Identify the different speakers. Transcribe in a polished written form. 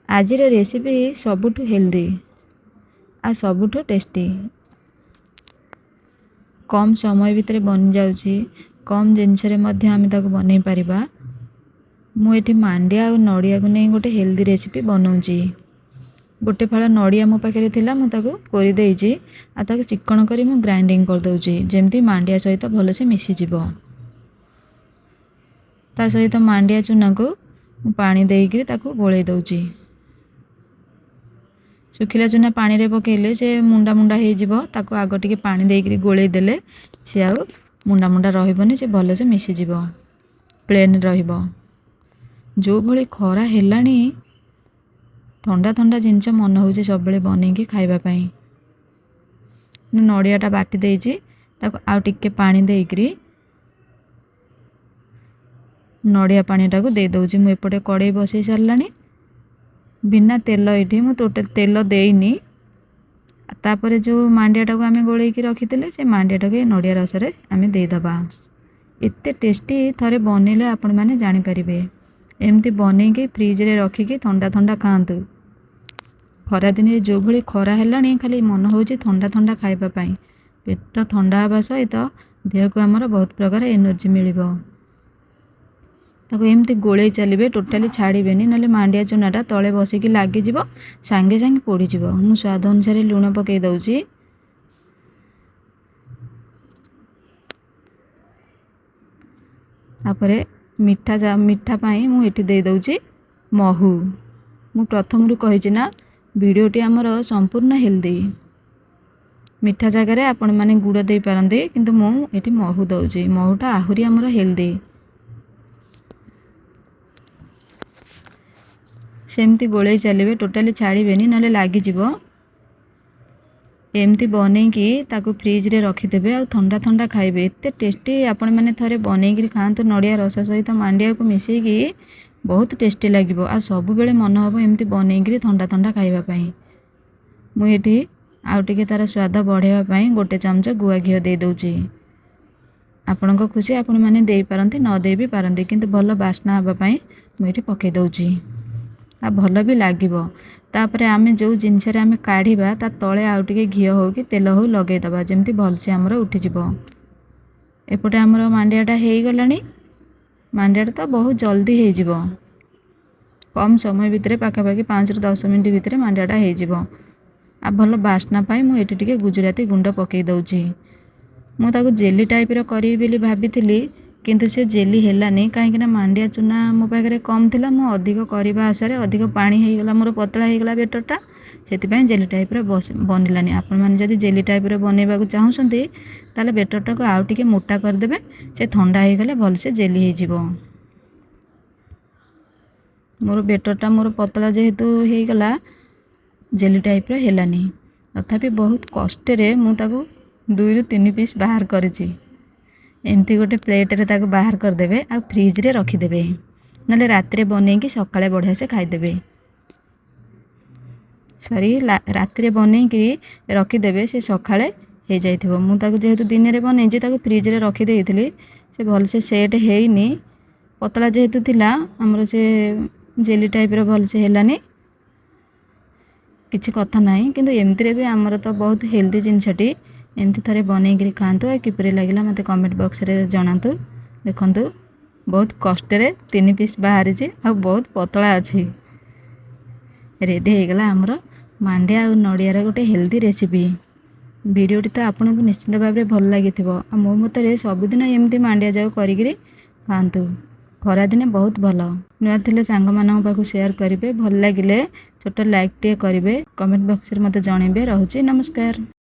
Speaker 1: आजिर recipe सबुठु healthy आ सबुठु tasty कम समय भितर बनी जाउची कम जिनसरे मध्य आम ताको बनै परिबा। मु एठी मांडिया और नड़िया को नहीं गोटे हेल्दी रेसिपी बनाऊँगी। गोटे फाड़ नड़िया मो पाखे थिला मु ताको कोरी देइची आ ताको चिक्कण करी मु ग्राइंडिंग कर दउची जेमती मांडिया सहित भलसे मिसी जिवो। ता सहित मांडिया चूना को मु पानी देइकरी ताको गोळेई दउची। सुखिला चूना पानी रे पकेले से मुंडा मुंडा हे जिवो ताको आगो टिके पानी देइकरी गोळेई देले से आ मुंडा मुंडा रहिबनी से भलसे मिसी जिवो प्लेन रहिबो। जो भली खरा हेलानी ठंडा ठंडा जिनस मन होउची सब बेले बनेकी खाइबा पई। नड़ियाटा बाटी देइची ताको आ टिके पानी देइकरी नड़िया पानीटा को दे दउची। मु एपटे कड़ाई बसई सारलानी बिना तेल ये मु टोटल तेल देनी। तापर जो मांडियाटा को आम गोलैकी रखीते से मांडियाटा को नड़िया रसरे आम देदबा। एते टेस्टी थरे बनइले आपण माने जानि परिबे। एमती बनैकी फ्रिज रे रखिकी ठंडा ठंडा खाआंतु। खरा दिन जो भली खरा हेलानी खाली मन होउची ठंडा ठंडा खाइबा पई। पेट ठंडा हवा सहित देह को हमर बहुत प्रकार एनर्जी मिलिबो। ताको एमती गोळेई चलिबे टोटाली छाड़ीबेनी नले मांडिया चूनाटा तले बसिकी लागी जिवो सांगे सांगे पोड़ी जिवो। मु स्वाद अनुसार लूण पकेई दउची। तापरे मिठा पाई मु एठी दे दउची महू। मु प्रथम रु कहिची ना वीडियोटी हमर संपूर्ण हेल्दी। मिठा जगह आपण माने गुड़ दे पारंदे किंतु मु एठी महू दउची। महूटा आहुरी हमर हेल्दी। सेमती गोळेई चलिबे टोटाली छाड़ीबेनी नले लागी जिवो। एमती बनैकी ताको फ्रिज रे रखिदेबे आ ठंडा ठंडा खाइबे। एते टेस्टी आपण माने थरे बनैकी खांतु नड़िया रस सहित मांडिया को मिसेकी बहुत टेस्टी लागिबो। आ सब बेले मन हबो एमती बनैकी ठंडा ठंडा खाइबा पई। मु एठी आउ टिके तार स्वाद बढ़ेवा पई गोटे चमच गुआ घियो दे दउची। आपनको खुशी आपण माने देई पारंती न देई भी पारंती किंतु भलो बास्ना हबा पई मु एठी पके दउची। आ भल भी लागिबो। तापरे आमे जो जिनस रे आमे काढिबा ता तळे आउ टिके घियो हो कि तेल हो लगेई दबा जेमती भलसे हमर उठी जिवो। एपटे हमर मांडियाटा हेई गलानी। मांडियाटा तो बहुत जल्दी हेई जिवो। कम समय भितरे पाखापाखि 5 रु 10 मिनिट भितरे मांडियाटा हेई जिवो। आ भल बास्ना पाई मु एठी टिके गुजराती गुंड पकेई दउची। मु ताको जेली टाइप रो करी बेली भाबिथिली किंतु से जेली हेलानी कहीं मांडिया चूना मो पाखे कम थिला। मु अधिक करबा आशारे अधिक पानी हे गला मोर पतला हे गला बेटरटा सेति जेली टाइप रो बनिलानी। आपण माने जदी जेली टाइप रो बनेबा को चाहुसंती ताले बेटरटा को आउ टिके मोटा कर देबे। से ठंडा हे गले भल से जेली हे जिवो। मोर बेटरटा मोर पतला जेहेतु हे गला जेली टाइप रो हेलानी। तथापि बहुत कष्ट रे मु ताको 2 रु 3 पीस बाहर करिछि। एमती गोटे प्लेट रे ताको बाहर कर देबे आ फ्रिज रे रखी देबे नले रात रे बनेकी सकाळे बढ़िया से खाई देबे। सॉरी रात रे बनेकी रखी देबे से सकाळे हे जाइथिबो। मु ताको जेहेतु दिन रे बनेछि ताको फ्रिज रे रखी देइथिली से भल से सेट हेइनी। पतला जेहेतु थिला हमर से जेली टाइप रो भल से हेलानी किछि कथा नाही किंतु एमती रे भी हमर तो बहुत हेल्दी जिनसटी। एमती थरे बनैकी खांतु आ किपरि लागिला मते कमेंट बॉक्स रे जणांतु। देखंतु बहुत कष्ट रे 3 पीस बाहरी छी आ बहुत पतला अछि। रेडी हे गला हमर मांडिया आ नड़िया रो गोटे हेल्दी रेसिपी। वीडियोटी तो आपनको निश्चित भाव में भल लागिथिबो। आ मो मतरे सबुदिन एमती मांडिया जाऊ करिकरी खांतु खरा दिने बहुत भल। नुआ थिले सांग मानक पाखु शेयर करिवे। भल लागिले छोट लाइक टे करिवे। कमेंट बॉक्स रे मते जणैबे। रहउची नमस्कार।